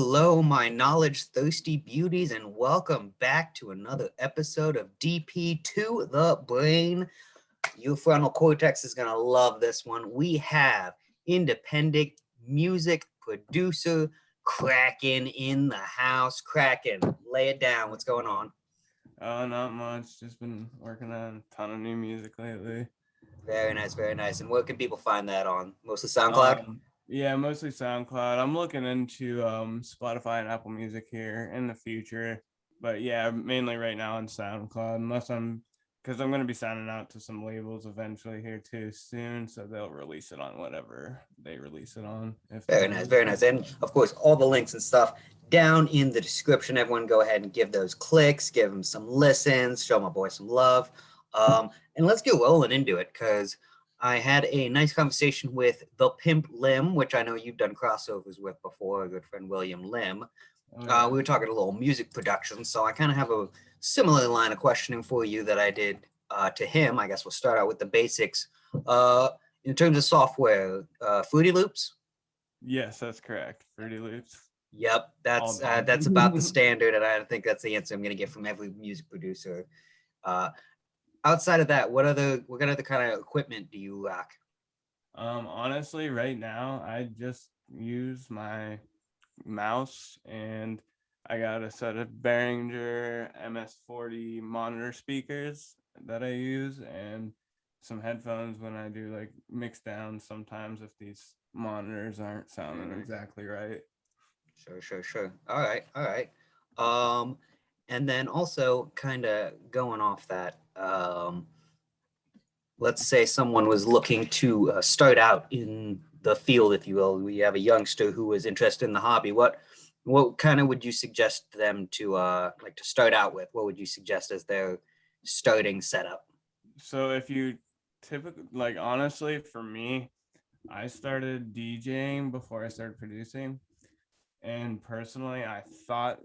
Hello, my knowledge thirsty beauties, and welcome back to another episode of DP2daBrain. Your frontal cortex is going to love this one. We have independent music producer KRVKEN in the house. KRVKEN, lay it down. What's going on? Oh, not much. Just been working on a ton of new music lately. Very nice, very nice. And where can people find that on? Mostly SoundCloud? Yeah, mostly SoundCloud. I'm looking into Spotify and Apple Music here in the future, but yeah, mainly right now on SoundCloud. Because I'm going to be signing out to some labels eventually here too soon, so they'll release it on whatever they release it on. Very nice, very nice. And of course, all the links and stuff down in the description. Everyone go ahead and give those clicks, give them some listens, show my boy some love. And let's get rolling into it, because I had a nice conversation with the Pimp Lim, which I know you've done crossovers with before, a good friend William Lim. We were talking a little music production, so I kind of have a similar line of questioning for you that I did to him. I guess we'll start out with the basics. In terms of software, Fruity Loops? Yes, that's correct. Fruity Loops. Yep, that's about the standard, and I think that's the answer I'm going to get from every music producer. Outside of that, what other kind of equipment do you rock? Honestly, right now I just use my mouse, and I got a set of Behringer MS40 monitor speakers that I use, and some headphones when I do like mix down sometimes if these monitors aren't sounding exactly right. Sure. All right. And then also kind of going off that, let's say someone was looking to start out in the field, if you will. We have a youngster who is interested in the hobby. What kind of would you suggest them to to start out with? What would you suggest as their starting setup? So if you typically, like, honestly, for me, I started DJing before I started producing, and personally I thought,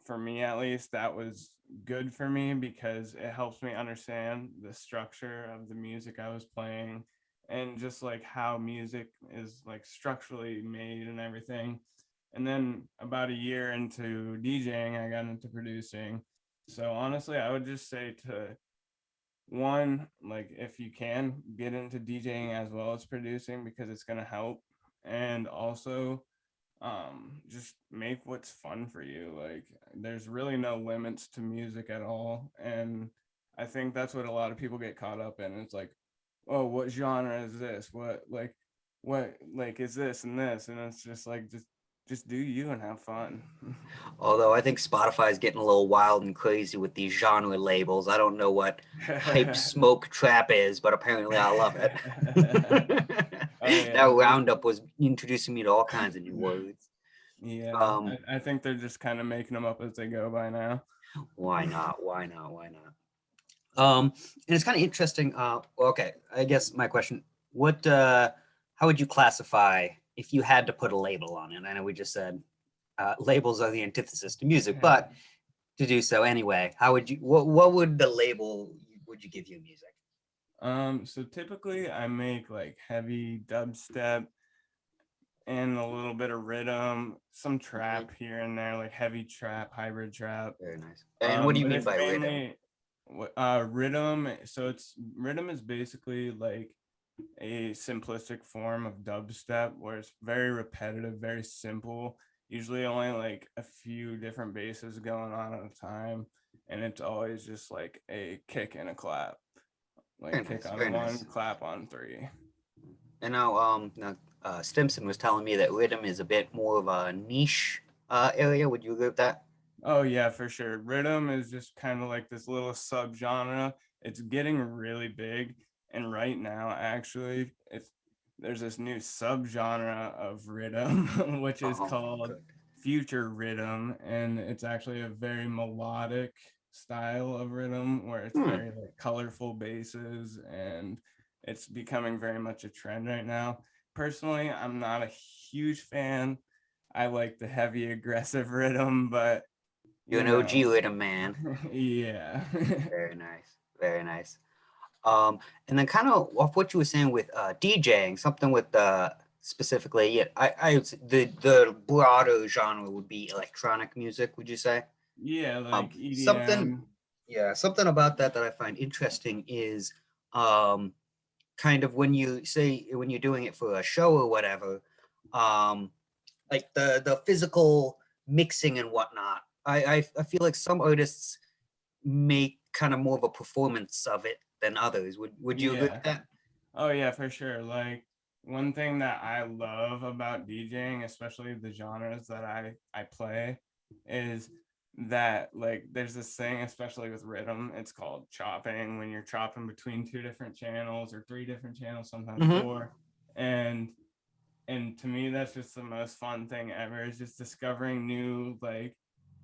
for me at least, that was good for me because it helps me understand the structure of the music I was playing, and just like how music is like structurally made and everything. And then about a year into DJing, I got into producing. So honestly, I would just say to one, like, if you can get into DJing as well as producing, because it's going to help. And also, just make what's fun for you. Like, there's really no limits to music at all, and I think that's what a lot of people get caught up in. It's like, oh, what genre is this, what like is this and this, and it's just like, just do you and have fun. Although I think Spotify is getting a little wild and crazy with these genre labels. I don't know what hype smoke trap is, but apparently I love it. Oh yeah, That roundup was introducing me to all kinds of new words. yeah. Um, I think they're just kind of making them up as they go by now. why not? And it's kind of interesting. Okay, I guess my question: what, how would you classify if you had to put a label on it? I know we just said labels are the antithesis to music, but to do so anyway, how would you? What would the label would you give your music? So typically I make like heavy dubstep and a little bit of rhythm, some trap here and there, like heavy trap, hybrid trap. Very nice. And what do you But mean it's by rhythm? mainly rhythm. So it's rhythm is basically like a simplistic form of dubstep where it's very repetitive, very simple, usually only like a few different basses going on at a time, and it's always just like a kick and a clap, like Very kick nice. on Very one, nice. clap on three. And now Stimson was telling me that rhythm is a bit more of a niche area. Would you agree with that? Oh yeah, for sure. Rhythm is just kind of like this little subgenre. It's getting really big, and right now, actually, it's there's this new subgenre of rhythm, which is Oh, called good. future rhythm, and it's actually a very melodic style of rhythm where it's Hmm. very like colorful basses, and it's becoming very much a trend right now. Personally, I'm not a huge fan. I like the heavy aggressive rhythm, but You're you an OG know, rhythm man. yeah. Very nice. Very nice. And then kind of off what you were saying with DJing, something with specifically, yeah, I would say the broader genre would be electronic music. Would you say? Yeah, like Something, EDM. yeah, something about that that I find interesting is um, kind of when you say when you're doing it for a show or whatever, um, like the physical mixing and whatnot. I feel like some artists make kind of more of a performance of it than others. Would you agree Yeah. with that? Oh yeah, for sure. Like one thing that I love about DJing, especially the genres that I play, is that like there's this thing, especially with rhythm, it's called chopping when you're chopping between two different channels or three different channels, sometimes Mm-hmm. four. And and to me that's just the most fun thing ever is just discovering new like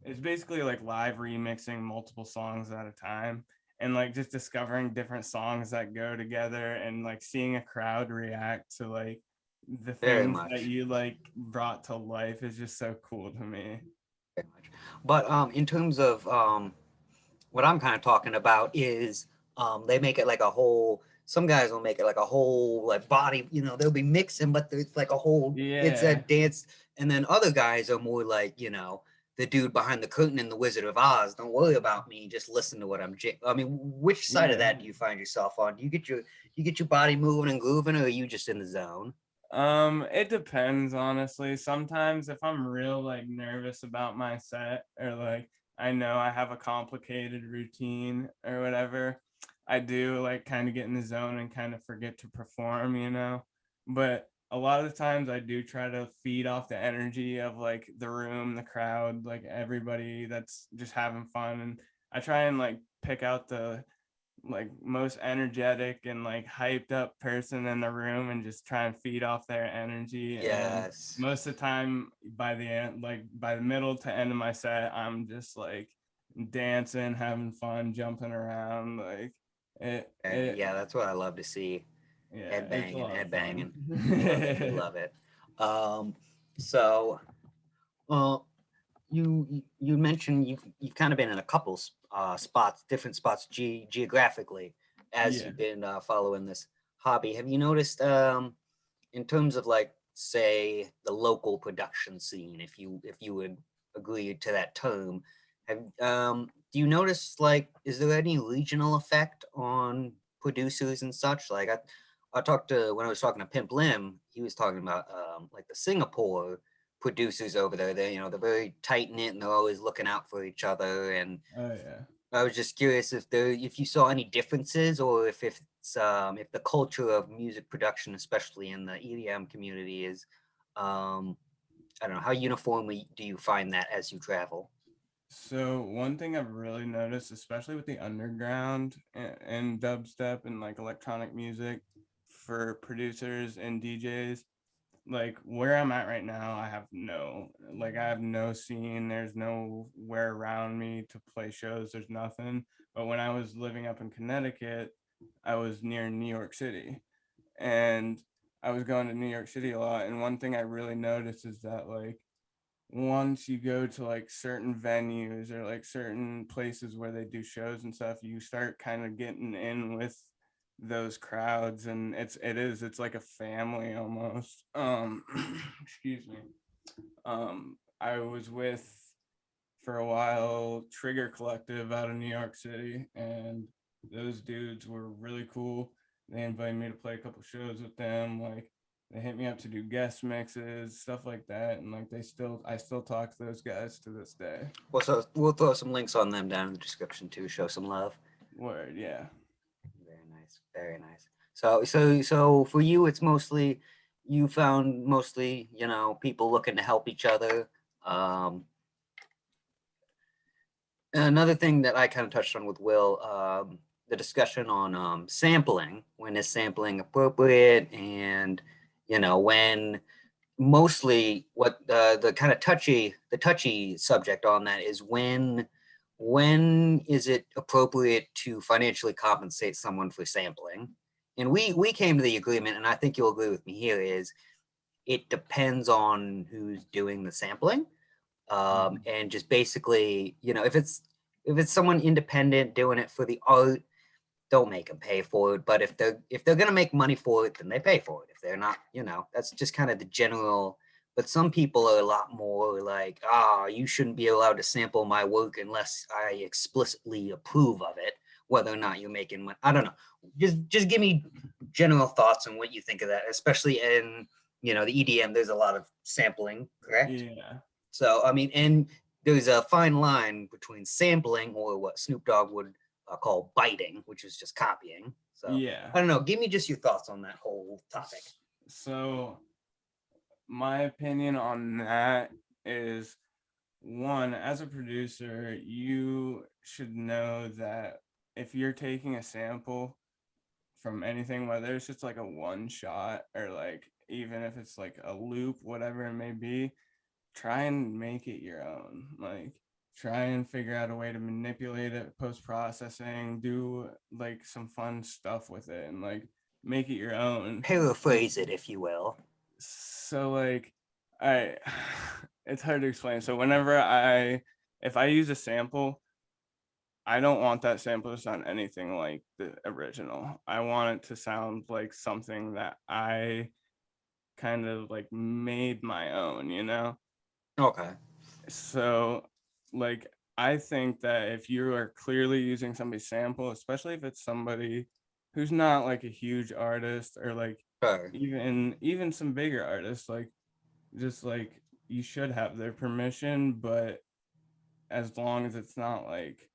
it's basically like live remixing multiple songs at a time and like just discovering different songs that go together and like seeing a crowd react to like the Very things that much. you like brought to life is just so cool to me. Very much. But in terms of what I'm kind of talking about is they make it like a whole. Some guys will make it like a whole like body. They'll be mixing, but it's like a whole. It's a Yeah. dance, and then other guys are more like the dude behind the curtain in the Wizard of Oz. Don't worry about me. Just listen to what I mean, which side of Yeah. that do you find yourself on? Do you get your body moving and grooving, or are you just in the zone? It depends, honestly. Sometimes if I'm real like nervous about my set or like I know I have a complicated routine or whatever, I do like kind of get in the zone and kind of forget to perform, you know. But a lot of the times I do try to feed off the energy of like the room, the crowd, like everybody that's just having fun and I try and like pick out the like most energetic and like hyped up person in the room and just try and feed off their energy and Yes. most of the time by the end like by the middle to end of my set I'm just like dancing having fun jumping around like it Yeah, that's what I love to see. yeah Head it's a banging, lot of head fun. banging. We love it. We love it. So, uh, you mentioned you've kind of been in a couple spots, different spots geographically, as Yeah. you've been following this hobby. Have you noticed in terms of like say the local production scene, if you would agree to that term, do you notice like is there any regional effect on producers and such? Like I talked to when I was talking to Pimp Lim, he was talking about like the Singapore producers over there. They're very tight knit and they're always looking out for each other. And Oh yeah. I was just curious if you saw any differences or if the culture of music production, especially in the EDM community, is I don't know how uniformly do you find that as you travel? So one thing I've really noticed, especially with the underground and dubstep and like electronic music for producers and DJs, like where I'm at right now, I have no scene. There's nowhere around me to play shows. There's nothing. But when I was living up in Connecticut, I was near New York City, and I was going to New York City a lot. And one thing I really noticed is that like once you go to like certain venues or like certain places where they do shows and stuff, you start kind of getting in with those crowds and it's like a family almost. Excuse me. I was with for a while Trigger Collective out of New York City and those dudes were really cool. They invited me to play a couple shows with them. Like they hit me up to do guest mixes, stuff like that. And like I still talk to those guys to this day. We'll throw some links on them down in the description too. Show some love. Word, yeah. Very nice. Very nice. So for you, it's mostly you found mostly people looking to help each other. Um, Another thing that I kind of touched on with Will, the discussion on sampling. When is sampling appropriate, and when mostly what the kind of touchy subject on that is when is it appropriate to financially compensate someone for sampling? And we came to the agreement, and I think you'll agree with me here, is it depends on who's doing the sampling, Mhm. and just basically if it's someone independent doing it for the art, don't make them pay for it. But if they're gonna make money for it, then they pay for it. If they're not, that's just kind of the general. But some people are a lot more like, you shouldn't be allowed to sample my work unless I explicitly approve of it, whether or not you're making money. I don't know. Just give me general thoughts on what you think of that, especially in the EDM. There's a lot of sampling, correct? Yeah. So I mean, and there's a fine line between sampling or what Snoop Dogg would call biting, which is just copying. So Yeah. I don't know. Give me just your thoughts on that whole topic. So my opinion on that is, one, as a producer, you should know that if you're taking a sample from anything, whether it's just like a one shot or like even if it's like a loop, whatever it may be, try and make it your own. Like, try and figure out a way to manipulate it post processing, do like some fun stuff with it, and like make it your own. Paraphrase it, if you will. So like I it's hard to explain. So if I use a sample, I don't want that sample to sound anything like the original. I want it to sound like something that I kind of like made my own, Okay. So like I think that if you are clearly using somebody's sample, especially if it's somebody who's not like a huge artist, or like Sure. even some bigger artists, like just like you should have their permission, but as long as it's not like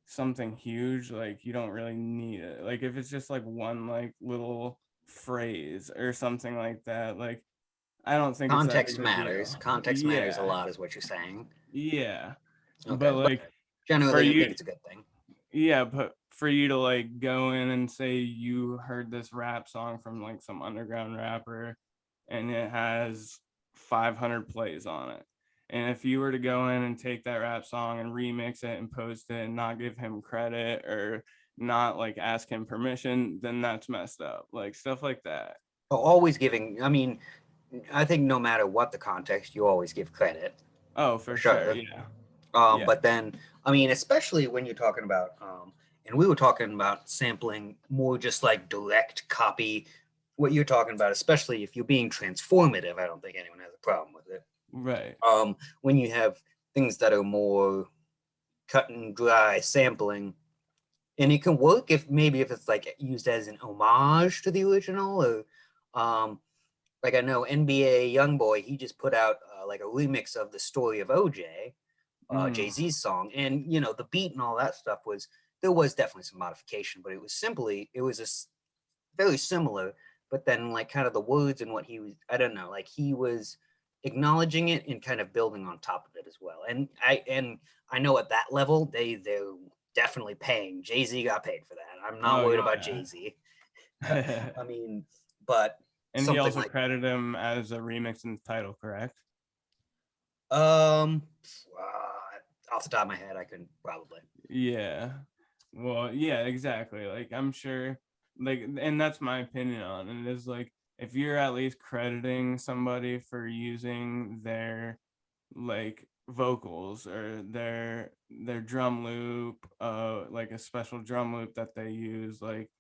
something huge, like you don't really need it. Like if it's just like one like little phrase or something like that, like I don't think it's that big Context of a matters. deal. Context matters a Yeah. lot, is what you're saying. Yeah. Okay, But but like for generally, you think you, it's a good thing. yeah, but for you to like go in and say you heard this rap song from like some underground rapper and it has 500 plays on it. And if you were to go in and take that rap song and remix it and post it and not give him credit or not like ask him permission, then that's messed up. Like stuff like that. Always giving. I mean, I think no matter what the context, you always give credit Oh, for for sure. sure. Yeah. But Yeah. then, I mean, especially when you're talking about, and we were talking about sampling more just like direct copy. What you're talking about, especially if you're being transformative, I don't think anyone has a problem with it. Right. When you have things that are more cut and dry sampling, and it can work if it's like used as an homage to the original, or like I know NBA YoungBoy, he just put out like a remix of the story of OJ, Jay-Z's song, and the beat and all that stuff there was definitely some modification, but it was just very similar, but then like kind of the words and what he was, I don't know, like he was acknowledging it and kind of building on top of it as well. And I know at that level they're definitely paying. Jay-Z got paid for that. I'm not Oh worried about yeah. Jay-Z. I mean, but And he something also like credited him as a remix in the title, correct? um off the top of my head I couldn't probably. Yeah. Well, yeah, exactly. Like I'm sure like, and that's my opinion on it, is like if you're at least crediting somebody for using their like vocals or their drum loop, like a special drum loop that they use, like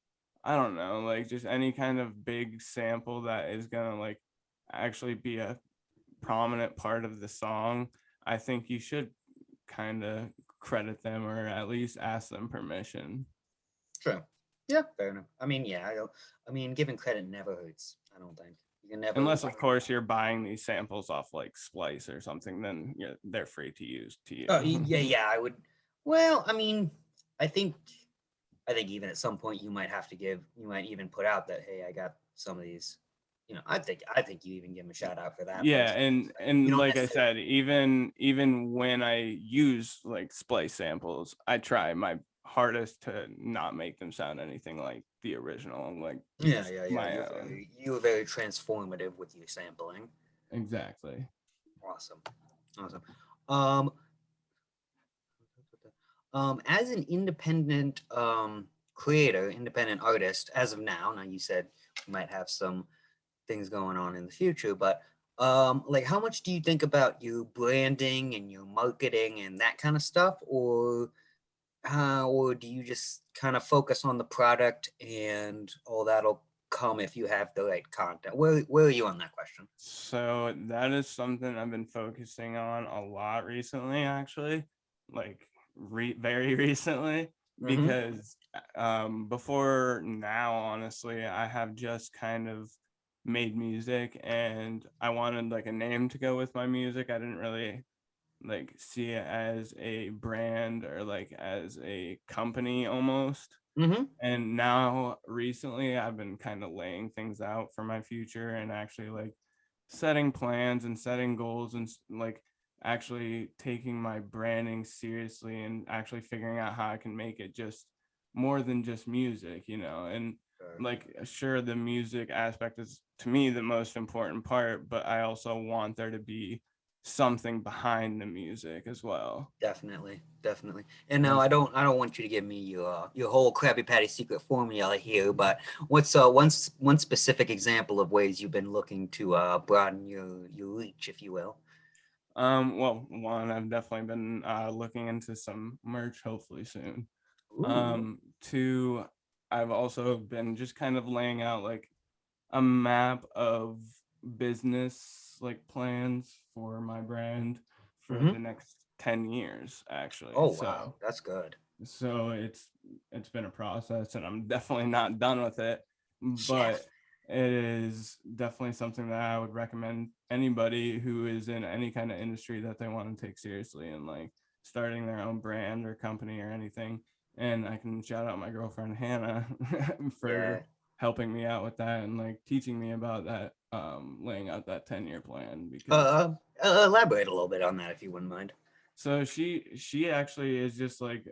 I don't know, like just any kind of big sample that is gonna like actually be a prominent part of the song, I think you should kind of credit them or at least ask them permission. Sure. Yeah, fair enough. I mean, yeah, I mean, giving credit never hurts. I don't think you can never. Unless, of course, you're buying these samples off like Splice or something, then yeah, they're free to use to you. Oh, yeah. I would. Well, I mean, I think, even at some point you might have to give. You might even put out that, hey, I got some of these. I think you even give them a shout out for that. Yeah, You and don't like I necessarily. said, even when I use like Splice samples, I try my hardest to not make them sound anything like the original, like Yeah, use yeah. my own. You were very transformative with your sampling. Exactly. Awesome, awesome. Um, as an independent creator, independent artist, as of now you said you might have some things going on in the future, but like how much do you think about your branding and your marketing and that kind of stuff, or or do you just kind of focus on the product and all that'll come if you have the right content? Where are you on that question? So that is something I've been focusing on a lot recently, actually, like very recently, Mm-hmm. because before now, honestly, I have just kind of made music and I wanted like a name to go with my music. I didn't really like see it as a brand or like as a company almost. Mm-hmm. And now recently I've been kind of laying things out for my future and actually like setting plans and setting goals and like actually taking my branding seriously and actually figuring out how I can make it just more than just music, you know. And Sure. like sure, the music aspect is to me the most important part, but I also want there to be something behind the music as well. Definitely, definitely. And now That's I don't want you to give me your whole Krabby Patty secret formula here, but what's one specific example of ways you've been looking to broaden your reach, if you will? well, one, I've definitely been looking into some merch hopefully soon. Ooh. Two, I've also been just kind of laying out like a map of business like plans for my brand for Mm-hmm. the next 10 years actually. Oh So wow, that's good. it's been a process and I'm definitely not done with it, Yeah, but it is definitely something that I would recommend anybody who is in any kind of industry that they want to take seriously and like starting their own brand or company or anything. And I can shout out my girlfriend Hannah for yeah. helping me out with that and like teaching me about that, laying out that 10-year plan because Uh, Elaborate a little bit on that if you wouldn't mind. so she actually is just like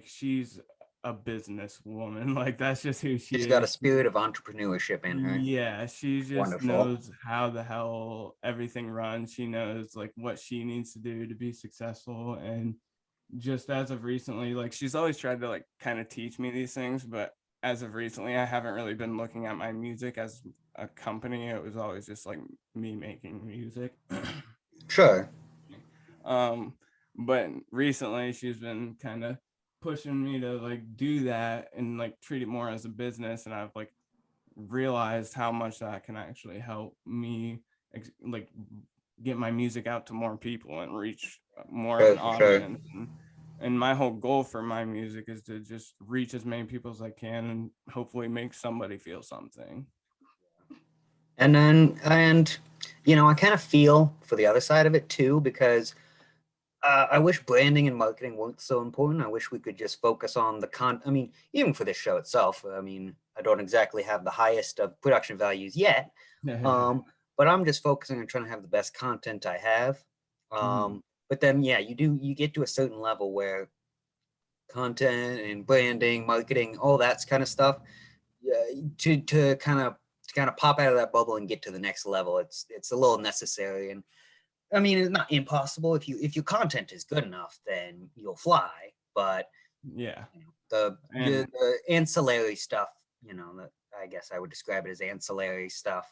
she's a businesswoman. Like that's just who she She's got a is. spirit of entrepreneurship in her. Yeah, she just Wonderful. knows how the hell everything runs. She knows like what she needs to do to be successful. And just as of recently, like she's always tried to like kind of teach me these things, but as of recently, I haven't really been looking at my music as a company. It was always just like me making music. Sure. um but recently she's been kind of pushing me to like do that and like treat it more as a business, and I've like realized how much that can actually help me like get my music out to more people and reach more of Sure, an for sure. audience. And my whole goal for my music is to just reach as many people as I can and hopefully make somebody feel something. And you know, I kind of feel for the other side of it too, because I wish branding and marketing weren't so important. I wish we could just focus on the I mean, even for this show itself, I mean, I don't exactly have the highest of production values yet, um, but I'm just focusing on trying to have the best content I have. Mhm. But then, yeah, you get to a certain level where content and branding, marketing, all that kind of stuff, yeah, to kind of pop out of that bubble and get to the next level. It's a little necessary, and I mean, it's not impossible. If your content is good enough, then you'll fly. But Yeah. you know, the, And the ancillary stuff, you know, that I guess I would describe it as ancillary stuff.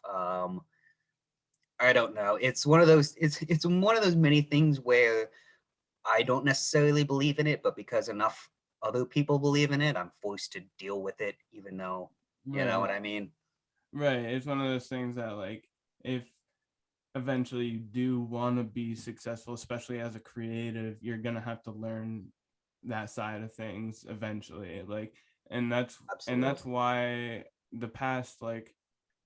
I don't know. It's one of those. It's one of those many things where I don't necessarily believe in it, but because enough other people believe in it, I'm forced to deal with it, even though you know what right, I mean. right, it's one of those things that like if eventually you do want to be successful, especially as a creative, you're gonna have to learn that side of things eventually. Like, and that's Absolutely. why the past like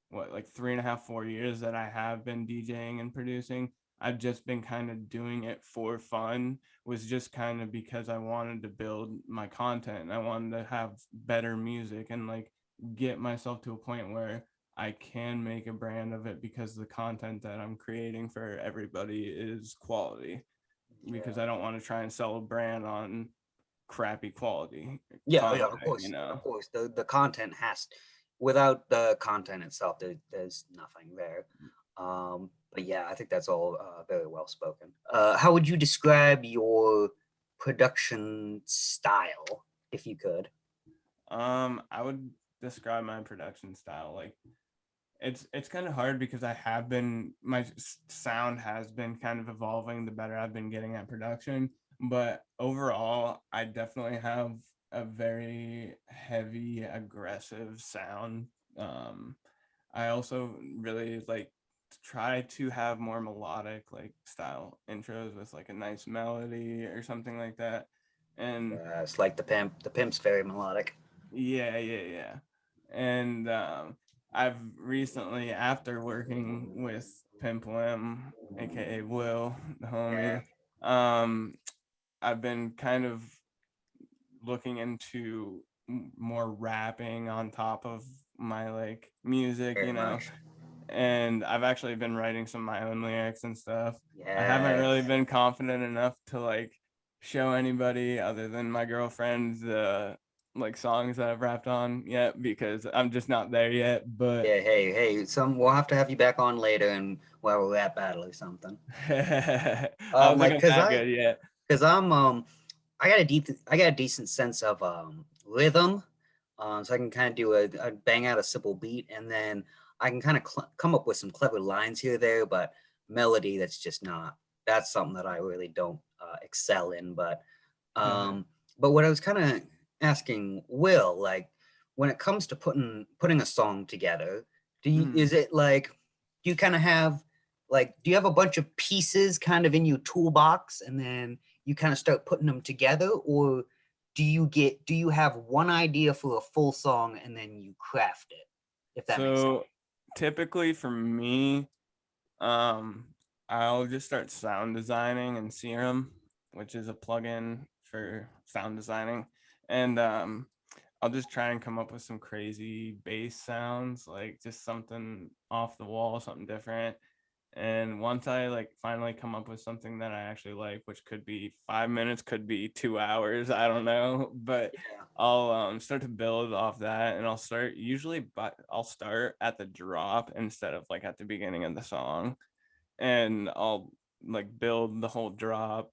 what like 3.5 4 years that I have been DJing and producing, I've just been kind of doing it for fun, was just kind of because I wanted to build my content and I wanted to have better music and like get myself to a point where I can make a brand of it because the content that I'm creating for everybody is quality, because Yeah. I don't want to try and sell a brand on crappy quality Yeah, yeah, content, you of know. course. The content without the content itself, there's nothing there. But yeah, I think that's all very well spoken. How would you describe your production style, if you could? I would describe my production style like it's kind of hard because my sound has been kind of evolving the better I've been getting at production, but overall I definitely have a very heavy aggressive sound. um I also really like to try to have more melodic like style intros with like a nice melody or something like that. And It's like the pimp. The pimp's very melodic. yeah. And I've recently, after working with Pimp Lim, aka Will, the Yeah. homie, I've been kind of looking into more rapping on top of my like music, Very much. and I've actually been writing some of my own lyrics and stuff. I haven't Yes. really been confident enough to like show anybody other than my girlfriend the like songs that I've rapped on yet, because I'm just not there yet. But Yeah. Hey. We'll have to have you back on later, and we'll have a rap battle or something. I don't think Like, I'm cause that I, good yet. cause I got a decent sense of rhythm, so I can kind of do a bang out a simple beat, and then I can kind of come up with some clever lines here or there, but melody that's something that I really don't excel in. But what I was kind of asking Will, like, when it comes to putting a song together, Mm. is it like, do you kind of have like, do you have a bunch of pieces kind of in your toolbox, and then you kind of start putting them together, or do you have one idea for a full song and then you craft it, if that makes sense? So typically for me, um, I'll just start sound designing in Serum, which is a plugin for sound designing, and I'll just try and come up with some crazy bass sounds, like just something off the wall, something different. And once I like finally come up with something that I actually like, which could be 5 minutes, could be 2 hours, I don't know, but Yeah. I'll start to build off that, and I'll start at the drop instead of like at the beginning of the song, and I'll like build the whole drop,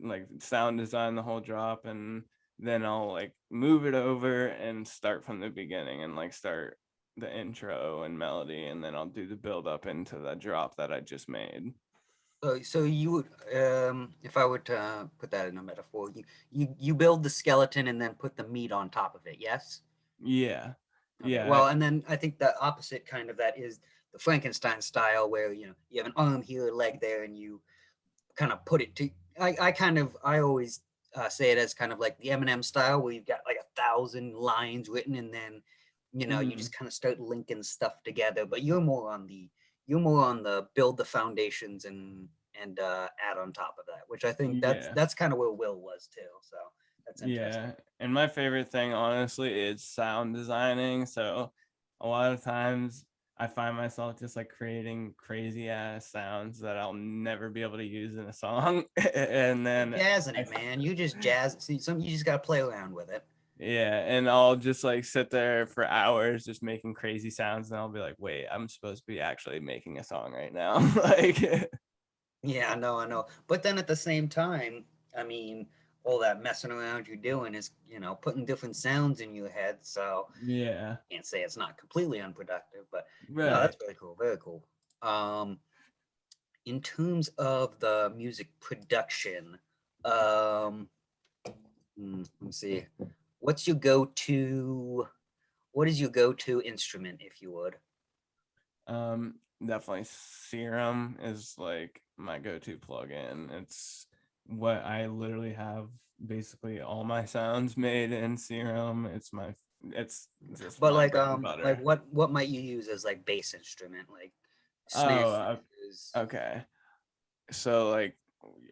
like sound design the whole drop, and then I'll like move it over and start from the beginning and like start the intro and melody, and then I'll do the build up into the drop that I just made. So you would, if I were to put that in a metaphor, you build the skeleton and then put the meat on top of it, yes? Yeah. Okay. Yeah. Well, and then I think the opposite kind of that is the Frankenstein style, where you have an arm here, a leg there, and you kind of put it to. I always say it as kind of like the Eminem style, where you've got like 1,000 lines written, and then you Mhm. just kind of start linking stuff together. But you're more on the build the foundations and add on top of that, which I think that's Yeah. that's kind of where Will was too. So that's interesting. Yeah. And my favorite thing, honestly, is sound designing. So a lot of times I find myself just like creating crazy ass sounds that I'll never be able to use in a song. And You're then jazzing it, man. You just jazz. See, you just got to play around with it. yeah, and I'll just like sit there for hours just making crazy sounds, and I'll be like, wait, I'm supposed to be actually making a song right now. Like Yeah, I know. But then at the same time, I mean, all that messing around you're doing is, putting different sounds in your head. So yeah. can't say it's not completely unproductive, but no, Right. that's very cool. Very cool. Um, in terms of the music production, um, let me see. What's your go-to? What is your go-to instrument, if you would? Definitely Serum is like my go-to plugin. It's what I literally have basically all my sounds made in Serum. It's just But my like bread and like butter. what might you use as like bass instrument, like Oh, snares? okay. So like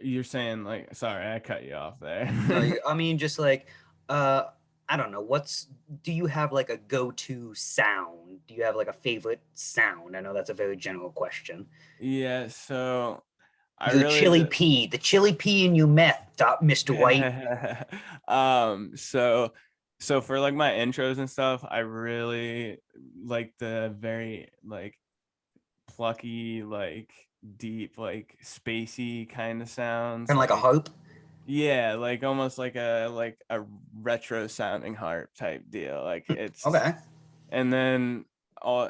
you're saying like sorry, I cut you off there. No, I mean just like uh I don't know. Do you have like a go-to sound? Do you have like a favorite sound? I know that's a very general question. Yeah, so I The really chili pea, the chili pea in your meth, Mr. White. so for like my intros and stuff, I really like the very like plucky, like deep, like spacey kind of sounds. Kind of like a Like harp. yeah, like almost like a retro sounding harp type deal. Like it's Okay. and then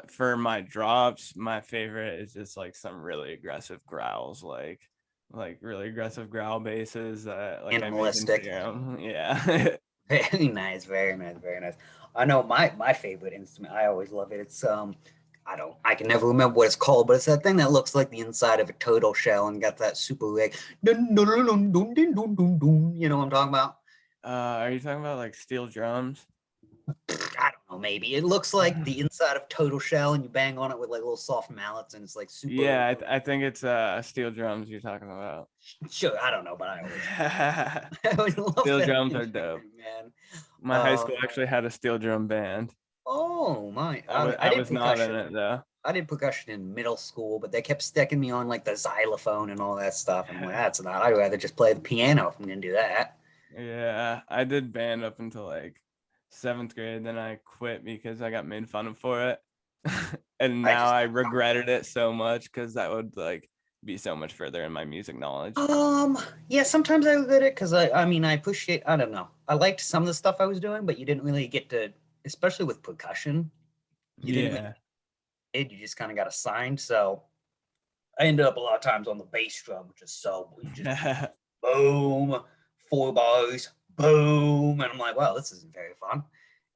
for my drops, my favorite is just like some really aggressive growls, like really aggressive growl basses that like I make in Animalistic. serum. Yeah. Very nice, very nice, very nice. I know my favorite instrument. I always love it. It's I can never remember what it's called, but it's that thing that looks like the inside of a turtle shell and got that super like dun, dun, dun, dun, dun, dun, dun, dun, dun. You know what I'm talking about? Are you talking about like steel drums? I don't know, maybe it looks like the inside of turtle shell, and you bang on it with like little soft mallets, and it's like super. Yeah, I think it's steel drums you're talking about. Sure, I don't know, but I always, I always love Steel that drums are dope. instrument, man. My high school actually had a steel drum band. Oh my! I I did was not in percussion. it though. I did percussion in middle school, but they kept sticking me on like the xylophone and all that stuff. And I'm like, that's not. I'd rather just play the piano if I'm gonna do that. Yeah, I did band up until like 7th grade. Then I quit because I got made fun of for it. And I now just I regretted it so much because that would like be so much further in my music knowledge. yeah, sometimes I regret it because I mean I appreciate, I don't know, I liked some of the stuff I was doing, but you didn't really get to, especially with percussion, you didn't really Yeah. you just kind of got assigned. So I ended up a lot of times on the bass drum, which is so you just boom, 4 bars, boom, and I'm like, well, this isn't very fun.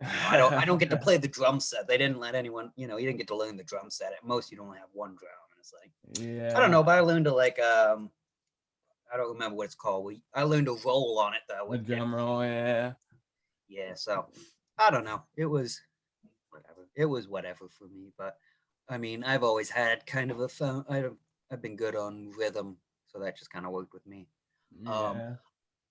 I don't get to play the drum set. They didn't let anyone, you didn't get to learn the drum set. At most, you'd only have one drum, and it's like I don't know, Yeah. but I learned to like I don't remember what it's called. I learned to roll on it though. The drum roll, yeah. Yeah, so I don't know. It was whatever. It was whatever for me. But I mean, I've always had kind of a phone. I've been good on rhythm, so that just kind of worked with me. Um, Yeah.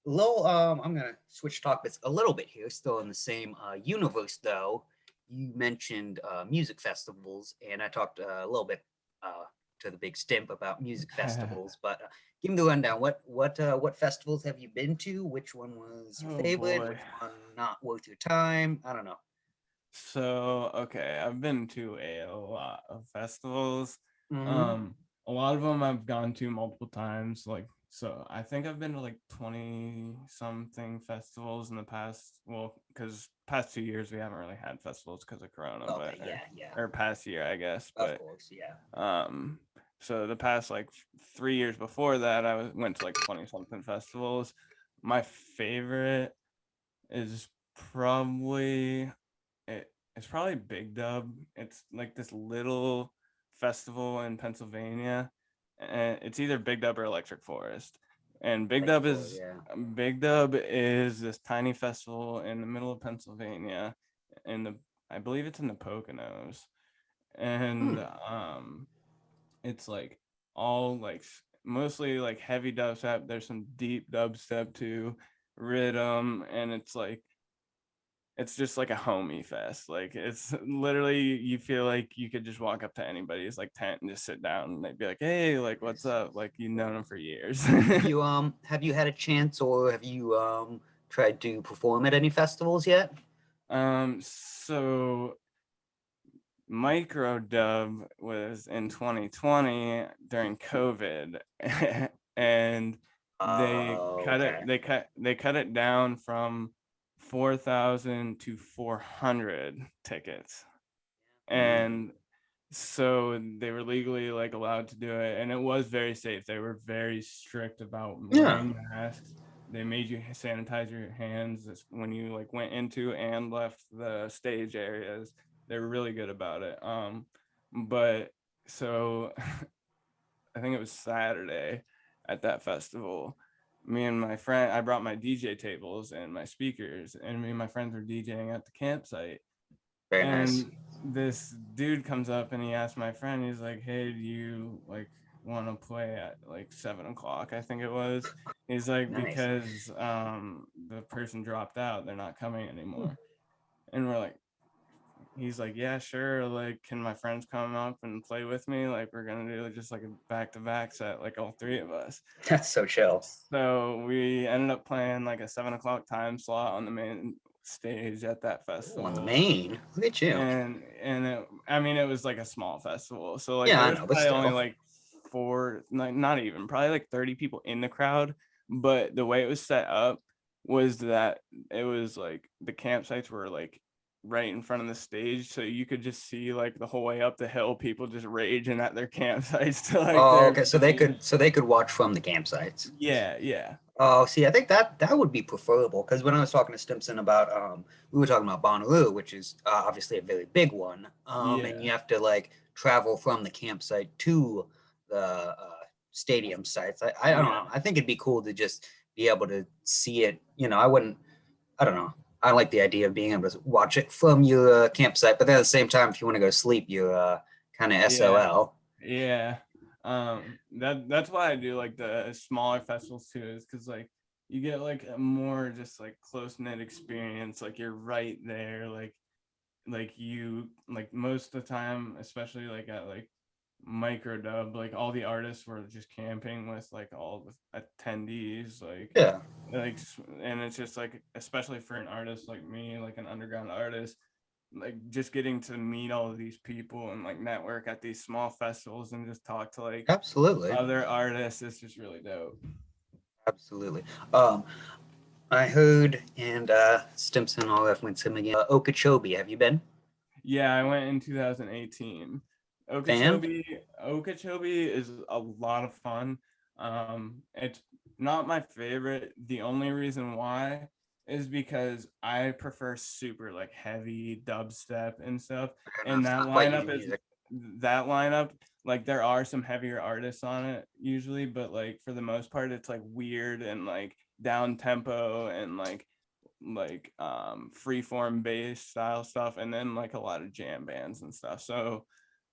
I'm gonna switch topics a little bit here, still in the same universe though. You mentioned music festivals, and I talked a little bit uh, to the big stimp about music festivals. But give me the rundown. What festivals have you been to? Which one was your Oh favorite? boy. Which one not worth your time? I don't know. So, okay, I've been to a lot of festivals. Mm-hmm. Um, a lot of them I've gone to multiple times. Like, so I think I've been to like 20 something festivals in the past. Well, because past 2 years we haven't really had festivals because of Corona, but Okay, yeah, yeah, or past year, I guess. of But course, yeah. um, so the past like 3 years before that, went to like 20 something festivals. My favorite is probably it's probably Big Dub. It's like this little festival in Pennsylvania, and it's either Big Dub or Electric Forest. And Like for yeah. Big Dub is this tiny festival in the middle of Pennsylvania, in the I believe it's in the Poconos, and Hmm. it's like all like mostly like heavy dubstep. There's some deep dubstep too, rhythm, and it's just like a homie fest. Like it's literally you feel like you could just walk up to anybody's like tent and just sit down and they'd be like, hey, like what's Nice. up? Like you've known them for years. Have you had a chance, or have you tried to perform at any festivals yet? So micro dub was in 2020 during COVID and Oh, okay. they cut it down from 4,000 to 400 tickets. Mm. And so they were legally like allowed to do it, and it was very safe. They were very strict about Yeah. wearing masks. They made you sanitize your hands when you like went into and left the stage areas. They were really good about it. But so I think it was Saturday at that festival. Me and my friend, I brought my DJ tables and my speakers, and me and my friends were DJing at the campsite. Very nice. And this dude comes up and he asked my friend, he's like, hey, do you like want to play at like 7 o'clock? I think it was. He's like, Nice. because the person dropped out, they're not coming Hmm. anymore. And we're like, he's like, yeah, sure. Like, can my friends come up and play with me? Like, we're gonna do just like a back-to-back set, like all three of us. That's so chill. So we ended up playing like a 7 o'clock time slot on the main stage at that Ooh, on the festival. main. Look at you. And I mean it was like a small festival, so like Yeah, there I was know, but probably only still. like not even probably like 30 people in the crowd, but the way it was set up was that it was like the campsites were like right in front of the stage, so you could just see like the whole way up the hill, people just raging at their campsites to like Oh, their okay. billions. So they could watch from the campsites. Yeah, yeah, Oh, see, I think that would be preferable because when I was talking to Stimson about we were talking about Bonnaroo, which is obviously a very big one, and yeah, you have to like travel from the campsite to the stadium sites. I don't yeah, know. I think it'd be cool to just be able to see it. I wouldn't. I don't know. I like the idea of being able to watch it from your campsite, but then at the same time, if you want to go sleep, you're kind of yeah, SOL. yeah. That's why I do like the smaller festivals too, is because like you get like a more just like close knit experience. Like you're right there, like you like most of the time, especially like at like microdub, like all the artists were just camping with like all the attendees, Yeah, like and it's just like, especially for an artist like me, like an underground artist, like just getting to meet all of these people and like network at these small festivals and just talk to like absolutely, other artists, it's just really dope. absolutely. Um, I heard, and Stimson, I'll reference him again. Okeechobee, have you been? Yeah, I went in 2018. Fan? Okeechobee is a lot of fun. It's not my favorite. The only reason why is because I prefer super like heavy dubstep and stuff. Fair And enough. that Not quite your lineup is music. that lineup, like there are some heavier artists on it usually, but like for the most part it's like weird and like down tempo and freeform bass style stuff, and then like a lot of jam bands and stuff. So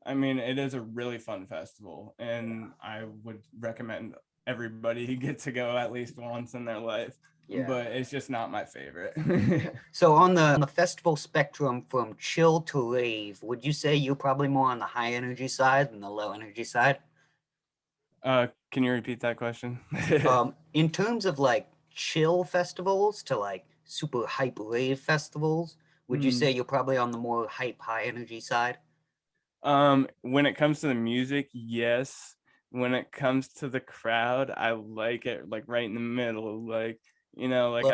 I mean, it is a really fun festival, and I would recommend everybody get to go at least once in their life, Yeah. but it's just not my favorite. Yeah. So on the festival spectrum from chill to rave, would you say you're probably more on the high energy side than the low energy side? Can you repeat that question? In terms of like chill festivals to like super hype rave festivals, would you say Hmm. you're probably on the more hype high energy side? When it comes to the music, yes. When it comes to the crowd, I like it like right in the middle. Like, like A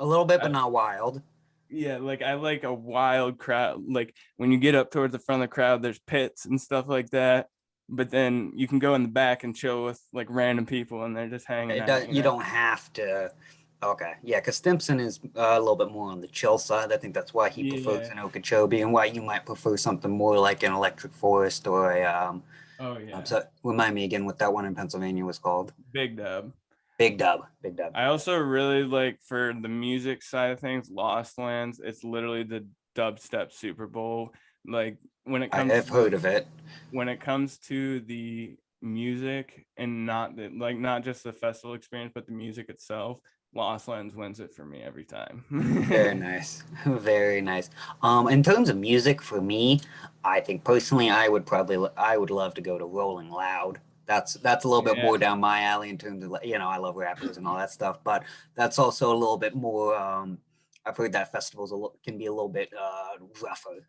little bit, but I, not wild. yeah, like I like a wild crowd. Like when you get up towards the front of the crowd, there's pits and stuff like that. But then you can go in the back and chill with like random people, and they're just hanging It does. out. You don't have to. Okay, yeah, because Stimson is a little bit more on the chill side. I think that's why he prefers Yeah. an Okeechobee, and why you might prefer something more like an Electric Forest or a. Oh yeah. So remind me again what that one in Pennsylvania was called. Big dub. Big Dub. Big Dub. I also really like, for the music side of things, Lost Lands. It's literally the dubstep Super Bowl. Like when it I comes have to the heard of it. music, and not just the festival experience, but the music itself, Lost Lands wins it for me every Very time. nice. Very nice. In terms of music, for me, I think personally, I would love to go to Rolling Loud. That's a little bit Yeah. more down my alley in terms of I love rappers and all that stuff, but that's also a little bit more. I've heard that festivals can be a little bit rougher,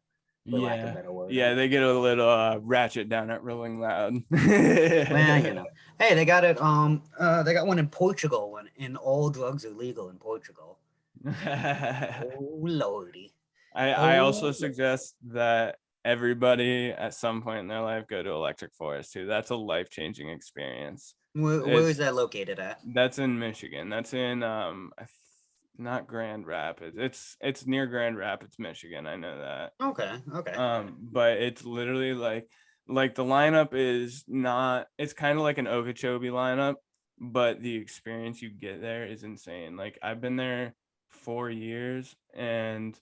for lack of a Yeah. better word. Yeah, they get a little ratchet down at Rolling Loud. Well, hey, they got it. They got one in Portugal, and all drugs are legal in Portugal. Oh lordy. I also Oh lordy. suggest that everybody at some point in their life go to Electric Forest too. That's a life-changing experience. Where is It's that located at? That's in Michigan. That's in not Grand Rapids. It's near Grand Rapids, Michigan. I know that. Okay, okay. But it's literally like the lineup is not, it's kind of like an Okeechobee lineup, but the experience you get there is insane. Like I've been there 4 years, and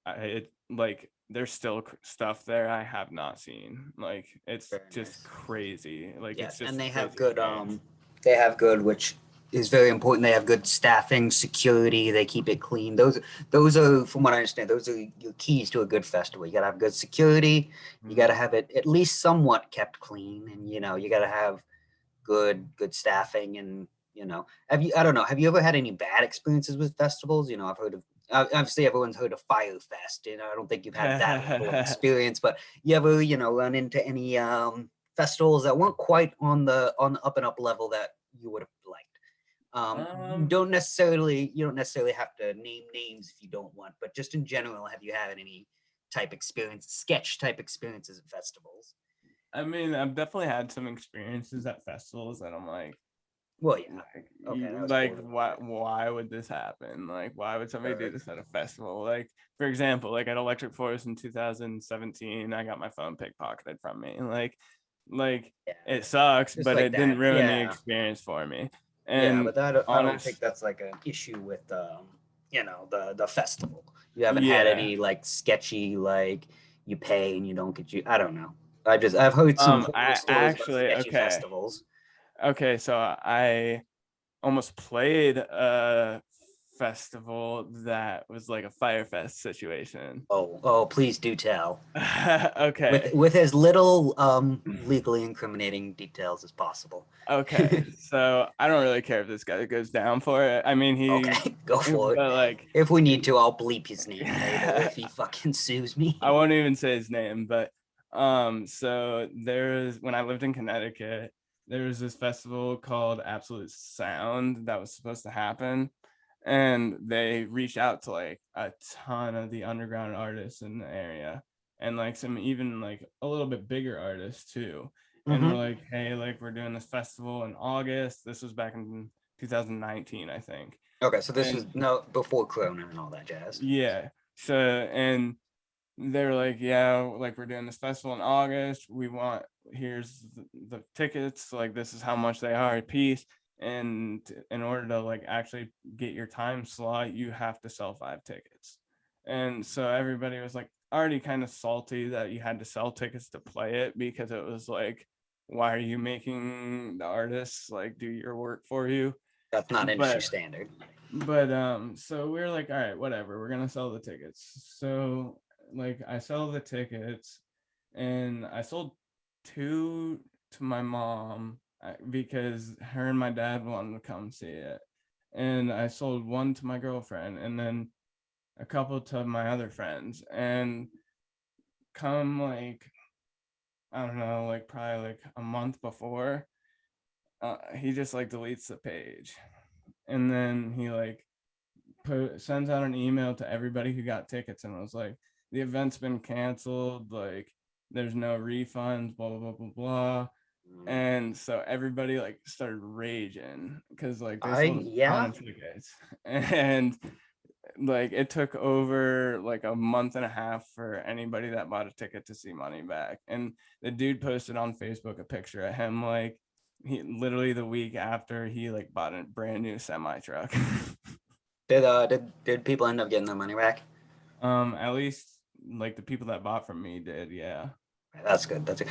it like there's still stuff there I have not seen. Like it's Very just nice. crazy. Like it's Yes, just and a crazy experience. they have good, which is very important. They have good staffing, security. They keep it clean. Those are, from what I understand, those are your keys to a good festival. You gotta have good security. You gotta Mm. have it at least somewhat kept clean, and you gotta have good staffing. And have you? I don't know. Have you ever had any bad experiences with festivals? I've heard of. Obviously, everyone's heard of Fire Fest. I don't think you've had that level of experience, but you ever, run into any festivals that weren't quite on the up and up level that you would have liked? Don't necessarily, you don't necessarily have to name names if you don't want, but just in general, have you had any type experience, sketch type experiences at festivals? I mean, I've definitely had some experiences at festivals that I'm Well, yeah. Okay, that was like totally why would this happen? Like, why would somebody do Sure. this at a festival? Like, for example, like at Electric Forest in 2017, I got my phone pickpocketed from me, and like Yeah, it sucks, just but like it didn't that. ruin the Yeah, experience for me. yeah, And but I don't think honest, that's like an issue with the festival. You haven't had yeah. any like sketchy like you pay and you don't get you. I don't know. I've heard some horror I stories about actually sketchy festivals. okay, so I almost played a festival that was like a Firefest situation. Oh, please do tell. Okay. With as little legally incriminating details as possible. Okay. So I don't really care if this guy goes down for it. I mean, Okay, go for it. but like, If we need to, I'll bleep his name later if he fucking sues me. I won't even say his name, but so there's when I lived in Connecticut, there was this festival called Absolute Sound that was supposed to happen. And they reached out to like a ton of the underground artists in the area and like some even like a little bit bigger artists too. And we're Mm-hmm. like, hey, like we're doing this festival in August. This was back in 2019, I think. Okay, so this And was no before Corona and all that jazz. yeah, so and they were like, yeah, like we're doing this festival in August. We want here's the tickets. Like this is how much they are a piece. And in order to like actually get your time slot, you have to sell 5 tickets. And so everybody was like already kind of salty that you had to sell tickets to play it because it was like, why are you making the artists like do your work for you? That's not industry But standard. so we are like, all right, whatever, we're gonna sell the tickets. So like I sell the tickets and I sold 2 to my mom because her and my dad wanted to come see it, and I sold 1 to my girlfriend and then a couple to my other friends. And come like I don't know, like probably like a month before, he just like deletes the page, and then he like sends out an email to everybody who got tickets and was like, the event's been canceled, like there's no refunds, blah blah blah blah blah. And so everybody like started raging because like they I sold a ton yeah. of tickets. And like it took over like a month and a half for anybody that bought a ticket to see money back. And the dude posted on Facebook a picture of him like he literally the week after he like bought a brand new semi truck. Did people end up getting their money back? At least like the people that bought from me did, yeah. That's good. That's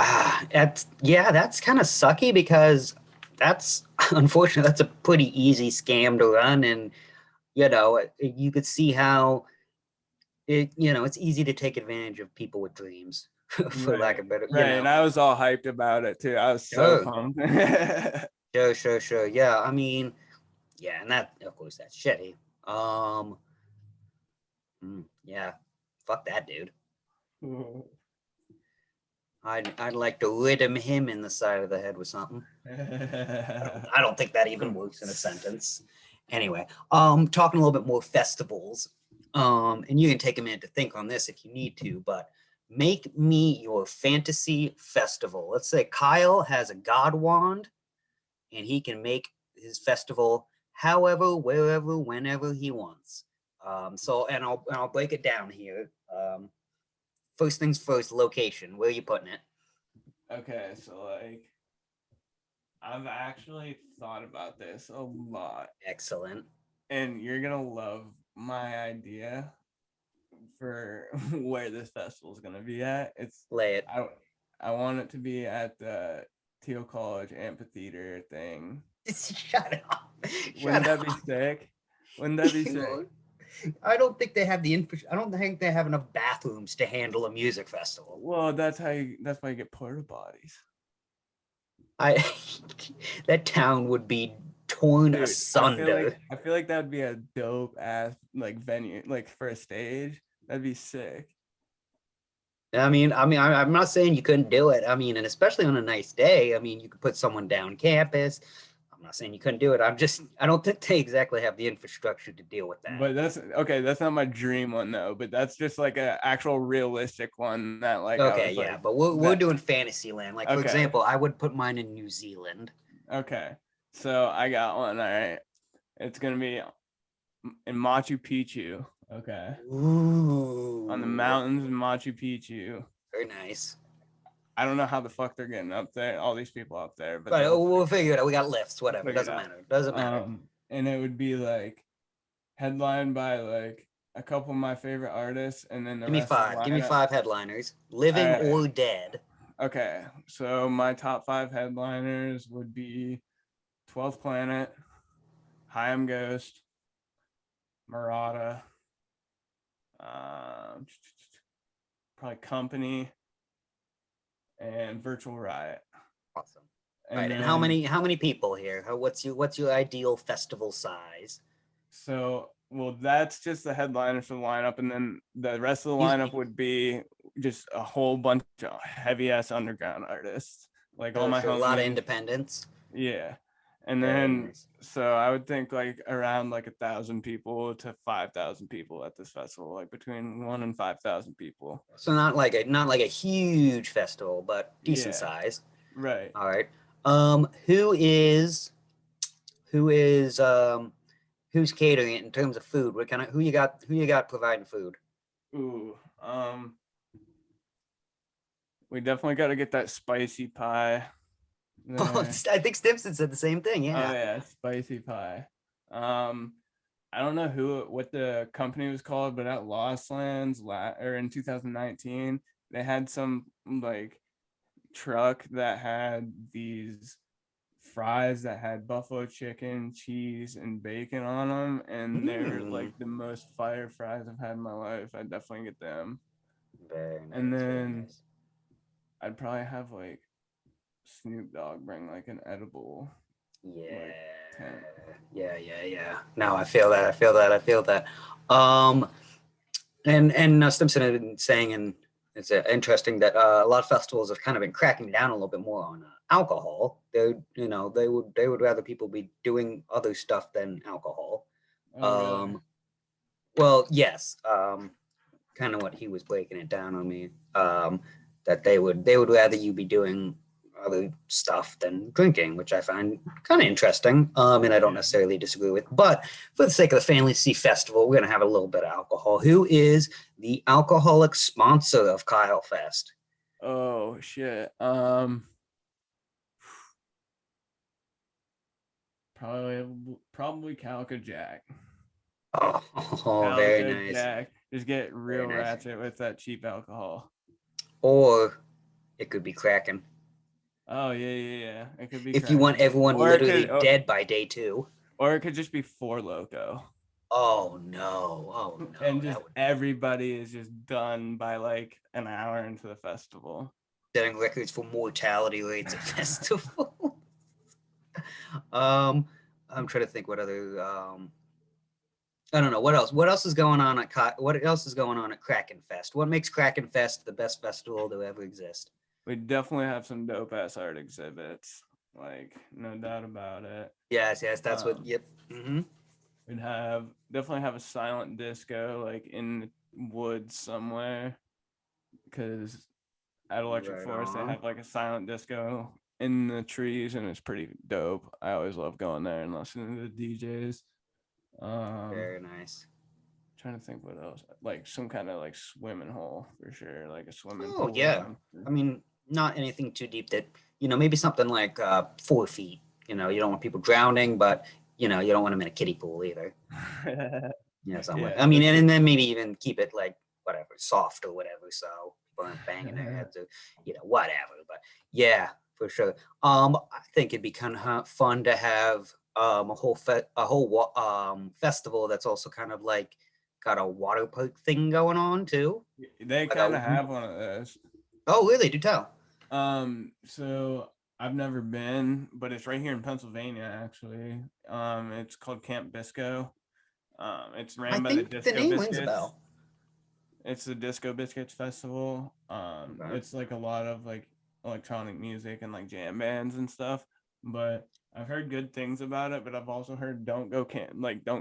kind of sucky because that's unfortunately that's a pretty easy scam to run, and you could see how it's easy to take advantage of people with dreams, for lack Right. of better, Right. And I was all hyped about it too. I was so Sure, pumped. sure. Yeah, I mean, yeah, and that of course that's shitty. Um, yeah, fuck that dude. I'd like to riddim him in the side of the head with something. I don't think that even works in a sentence. Anyway, talking a little bit more festivals. And you can take a minute to think on this if you need to, but make me your fantasy festival. Let's say Kyle has a god wand and he can make his festival however, wherever, whenever he wants. And I'll break it down here. First things first, location. Where are you putting it? Okay, so like I've actually thought about this a lot, Excellent. and you're gonna love my idea for where this festival is gonna be at. Lay it. I I want it to be at the Teal College amphitheater thing. Shut up. Wouldn't Shut that be up. sick? Wouldn't that be sick? I don't think they have I don't think they have enough bathrooms to handle a music festival. Well, that's why you get porta potties. I that town would be torn Dude, asunder. I feel like that would be a dope ass like venue, like for a stage. That'd be sick. I'm not saying you couldn't do it. I mean, and especially on a nice day. I mean, you could put someone down campus. I'm not saying you couldn't do it. I don't think they exactly have the infrastructure to deal with that. But that's okay. That's not my dream one though. But that's just like an actual realistic one that like I Okay, was yeah, like, but we're that, doing Fantasyland. Like, for okay, example, I would put mine in New Zealand. okay. So I got one. All right, it's gonna be in Machu Picchu. Okay, Ooh. on the mountains in Machu Picchu. Very nice. I don't know how the fuck they're getting up there. All these people up there, but But we'll figure it out. We got lifts, we'll whatever. figure it Doesn't out. matter. Doesn't matter. And it would be like headlined by like a couple of my favorite artists, and then the Give me rest of the five. Give me lineup. 5 headliners, living All right. or dead. Okay, so my top 5 headliners would be 12th Planet, High Am Ghost, Murata, probably Company, and Virtual Riot. Awesome. And Right. then, And how many people here? What's your ideal festival size? so well, that's just the headliners for the lineup, and then the rest of the You- lineup would be just a whole bunch of heavy ass underground artists, like all my Sure, a lot of homies. independents. Yeah. And Very then nice. so I would think like around like 1,000 people to 5,000 people at this festival, like between 1 and 5,000 people. So not like a huge festival, but decent Yeah, size. right. All right. Who is who's catering it in terms of food? What kind of who you got providing food? Ooh, we definitely got to get that spicy pie. Oh, There. I think Stimson said the same thing. Oh Yeah. yeah, spicy pie. I don't know what the company was called, but at Lost Lands or in 2019, they had some like truck that had these fries that had buffalo chicken, cheese, and bacon on them, and they're like the most fire fries I've had in my life. I'd definitely get them. Very nice. And Very then nice. I'd probably have like Snoop Dogg bring like an edible Yeah. like tent. Yeah. No, I feel that. And Stimson had been saying, and it's interesting that a lot of festivals have kind of been cracking down a little bit more on alcohol. They would rather people be doing other stuff than alcohol. Oh really? Well, yes. Kind of what he was breaking it down on me. That they would rather you be doing other stuff than drinking, which I find kind of interesting. And I don't necessarily disagree with. But for the sake of the Fantasy Festival, we're gonna have a little bit of alcohol. Who is the alcoholic sponsor of Kyle Fest? Oh shit. Probably Calico Jack. Oh, very Calico nice. Jack. Just get real Very nice. ratchet with that cheap alcohol. Or it could be Kraken. Oh yeah. It could be If you want Kraken. everyone Or it literally could, dead by day 2. or it could just be Four Loko. Oh no. And just everybody is just done by like an hour into the festival. Setting records for mortality rates at festival. I'm trying to think what other I don't know what else is going on at Kraken Fest. What makes Kraken Fest the best festival to ever exist? We definitely have some dope ass art exhibits, like no doubt about it. Yes, that's what. Yep. We'd definitely have a silent disco like in the woods somewhere, because at Electric Forest they have like a silent disco in the trees, and it's pretty dope. I always love going there and listening to the DJs. Very nice. Trying to think what else, like some kind of like swimming hole for sure, like a swimming Oh pool. yeah. I mean, not anything too deep that maybe something like 4 feet. You don't want people drowning, but you don't want them in a kiddie pool either. Somewhere. I mean, and then maybe even keep it like whatever, soft or whatever, so people aren't banging their heads or whatever. But yeah, for sure. I think it'd be kind of fun to have a whole festival that's also kind of like got a water park thing going on too. They kind of have one of those. Oh, really? Do tell. So I've never been, but it's right here in Pennsylvania, actually. It's called Camp Bisco. It's ran by the Disco the name Biscuits. rings a bell. It's the Disco Biscuits Festival. It's like a lot of like electronic music and like jam bands and stuff. But I've heard good things about it, but I've also heard don't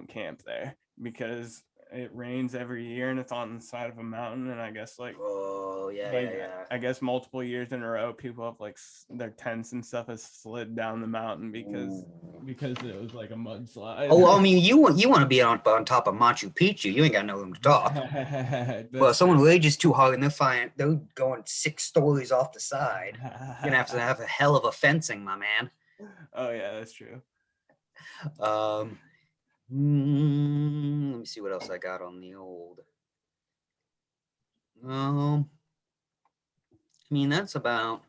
camp there because it rains every year and it's on the side of a mountain. And I guess Oh yeah, like yeah, yeah. I guess multiple years in a row, people have like their tents and stuff has slid down the mountain because it was like a mudslide. Oh, well, I mean, you want to be on top of Machu Picchu. You ain't got no room to talk. Well, someone rages too hard and they're going 6 stories off the side. You're gonna have a hell of a fencing, my man. Oh yeah, that's true. Let me see what else I got on the old. I mean, that's about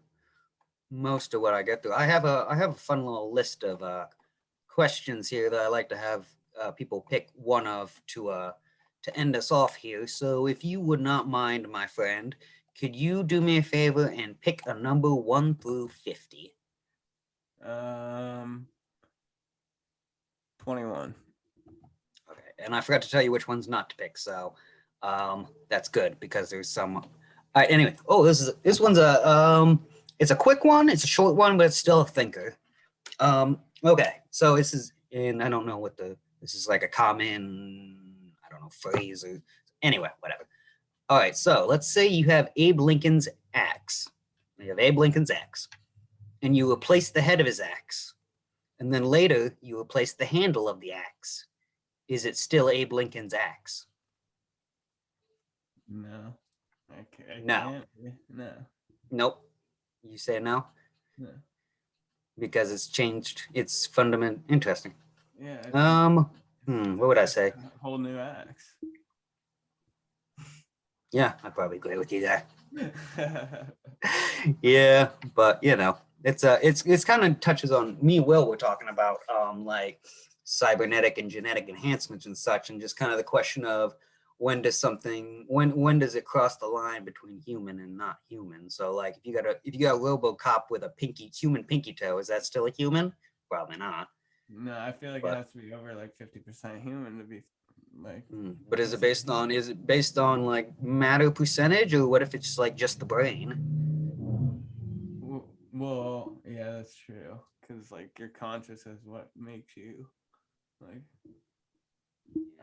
most of what I get through. I have a fun little list of questions here that I like to have people pick one of to end us off here. So if you would not mind, my friend, could you do me a favor and pick a number 1 through 50? 21. Okay, and I forgot to tell you which ones not to pick, so that's good because there's some. All right, anyway, this one's it's a quick one, it's a short one, but it's still a thinker. Okay, so this is I don't know this is like a common, I don't know, phrase or anyway, whatever. All right, so let's say you have Abe Lincoln's axe. You have Abe Lincoln's axe, and you replace the head of his axe, and then later you replace the handle of the axe. Is it still Abe Lincoln's axe? No. I No. can't. No. Nope. You say no? No. Because it's changed. It's fundamental. Interesting. Yeah. What would I say? A whole new axe. Yeah, I probably agree with you there. Yeah, but it's kind of touches on me. Will, we're talking about like cybernetic and genetic enhancements and such, and just kind of the question of when does it cross the line between human and not human? So like if you got a RoboCop with a human pinky toe, is that still a human? Probably not. No, I feel like it has to be over like 50% human to be like. But is it based on like matter percentage, or what if it's like just the brain? Well, yeah, that's true. Because like your conscious is what makes you like.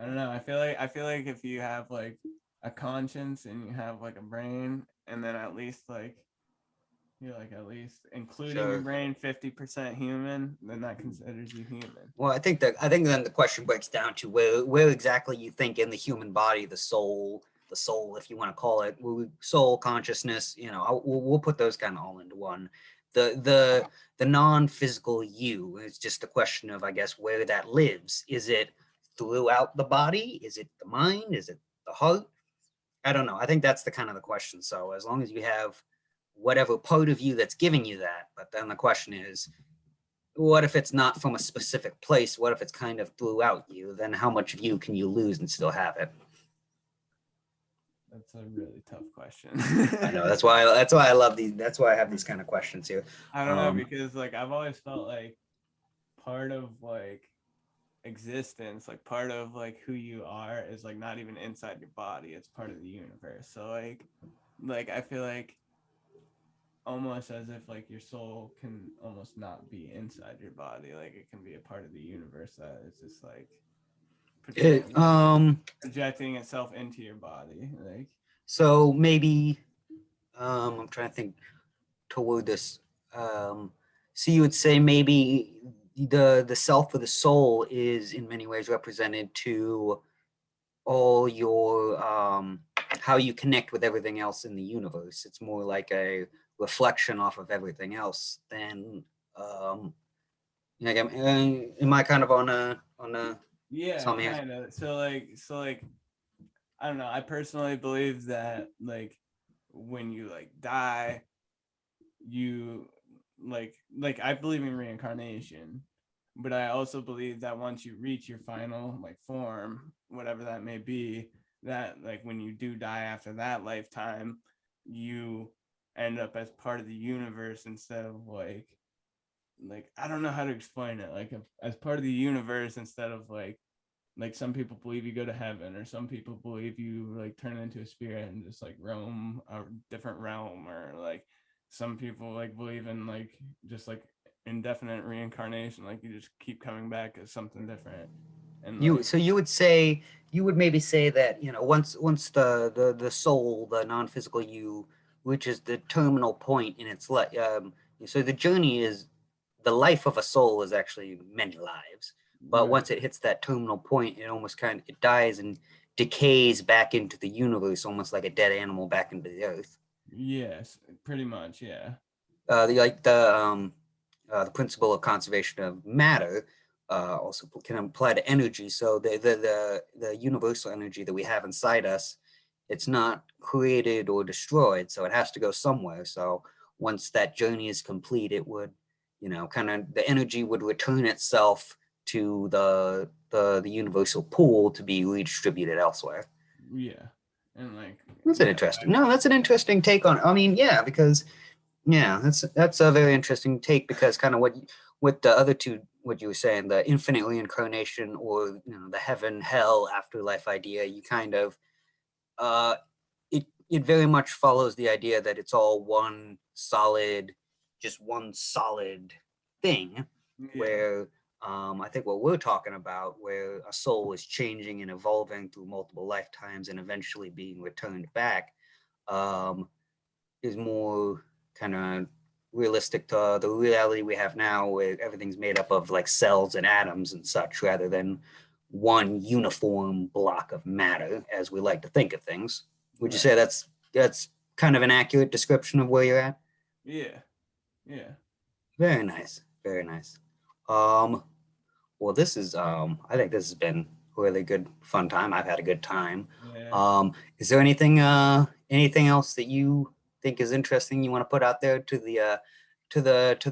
I don't know. I feel like if you have like a conscience and you have like a brain, and then at least like you're like at least including your brain 50% human, then that considers you human. Well, I think then the question breaks down to where exactly you think in the human body the soul, if you want to call it, soul, consciousness. We'll put those kind of all into one. The non-physical you is just a question of, I guess, where that lives. Is it throughout the body? Is it the mind? Is it the heart? I don't know. I think that's the kind of the question. So as long as you have whatever part of you that's giving you that, but then the question is, what if it's not from a specific place? What if it's kind of throughout you? Then how much of you can you lose and still have it? That's a really tough question. I know. That's why I love these. That's why I have these kind of questions here. I don't know, because like I've always felt like part of like existence, like part of like who you are is like not even inside your body. It's part of the universe. So like I feel like almost as if like your soul can almost not be inside your body. Like it can be a part of the universe that is just like projecting itself into your body. Like so maybe I'm trying to think toward this. So you would say maybe the self or the soul is in many ways represented to all your how you connect with everything else in the universe. It's more like a reflection off of everything else than like am I kind of on a yeah, kind of. So like I don't know. I personally believe that like when you like die, you like I believe in reincarnation, but I also believe that once you reach your final like form, whatever that may be, that like when you do die after that lifetime, you end up as part of the universe instead of like I don't know how to explain it, like as part of the universe instead of like some people believe you go to heaven, or some people believe you like turn into a spirit and just like roam a different realm, or like some people like believe in like just like indefinite reincarnation. Like you just keep coming back as something different. And So you would maybe say that, once the soul, the non-physical you, reaches the terminal point in its life, so the journey is, the life of a soul is actually many lives, but right. once it hits that terminal point, it dies and decays back into the universe, almost like a dead animal back into the earth. Yes, pretty much. Yeah. The principle of conservation of matter also can apply to energy. So the universal energy that we have inside us, it's not created or destroyed, so it has to go somewhere. So once that journey is complete, it would, kind of, the energy would return itself to the universal pool to be redistributed elsewhere. Yeah. And like, That's an yeah, interesting. No, that's an interesting take on. I mean, yeah, because yeah, that's a very interesting take, because kind of what the other two, what you were saying, the infinite reincarnation, or the heaven hell afterlife idea, you kind of uh it very much follows the idea that it's all just one solid thing, yeah, where I think what we're talking about, where a soul is changing and evolving through multiple lifetimes and eventually being returned back, um, is more kind of realistic to the reality we have now, where everything's made up of like cells and atoms and such, rather than one uniform block of matter as we like to think of things. Would you right. say that's kind of an accurate description of where you're at? Yeah, yeah. Very nice, very nice. Um, well, I think this has been a really good, fun time. I've had a good time. Yeah. Is there anything else that you think is interesting you want to put out there to the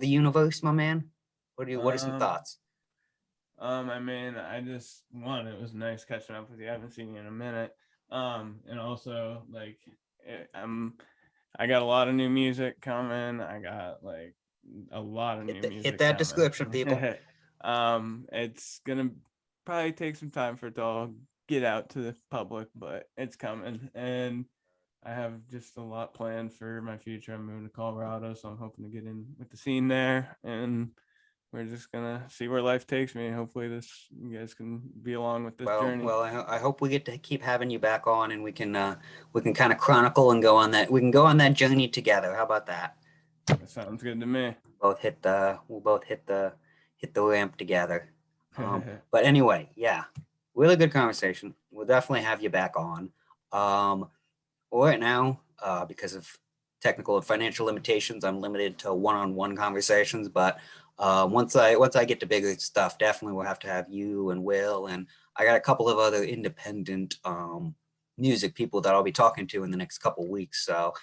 universe, my man? What are some Um, thoughts? I mean, it was nice catching up with you. I haven't seen you in a minute. And also like, I got a lot of new music coming. I got like a lot of new Hit music that coming. description, people. It's gonna probably take some time for it to all get out to the public, but it's coming. And I have just a lot planned for my future. I'm moving to Colorado, so I'm hoping to get in with the scene there, and we're just gonna see where life takes me. Hopefully, you guys can be along with this journey. Well, I hope we get to keep having you back on, and we can kind of chronicle and go on that. We can go on that journey together. How about that? That sounds good to me. We'll both hit the ramp together. But anyway, yeah, really good conversation. We'll definitely have you back on. Um, right now, because of technical and financial limitations, I'm limited to one-on-one conversations. But once I get to bigger stuff, definitely we'll have to have you and Will, and I got a couple of other independent music people that I'll be talking to in the next couple weeks. So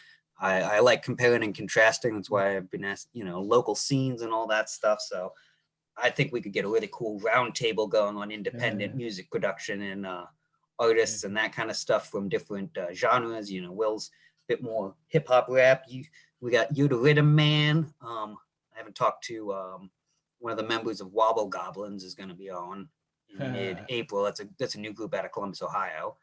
I like comparing and contrasting. That's why I've been asked, local scenes and all that stuff. So I think we could get a really cool roundtable going on independent music production and artists and that kind of stuff from different genres. Will's a bit more hip hop rap. We got You the Rhythm Man. I haven't talked to one of the members of Wobble Goblins is going to be on in mid-April. That's a new group out of Columbus, Ohio.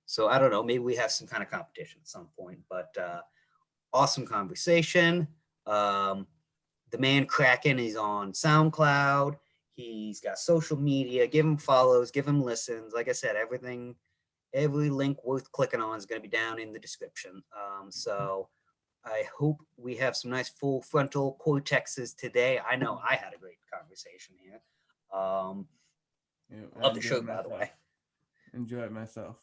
So I don't know. Maybe we have some kind of competition at some point. But awesome conversation. The man Kraken is on SoundCloud. He's got social media. Give him follows, give him listens. Like I said, every link worth clicking on is going to be down in the description. So I hope we have some nice full frontal cortexes today. I know I had a great conversation here. Love the show, by the way. Enjoy it myself.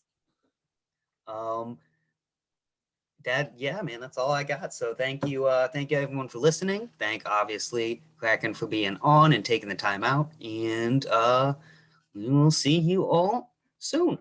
Dad, yeah, man, that's all I got. So thank you everyone for listening. Thank obviously Kraken for being on and taking the time out. And we will see you all soon.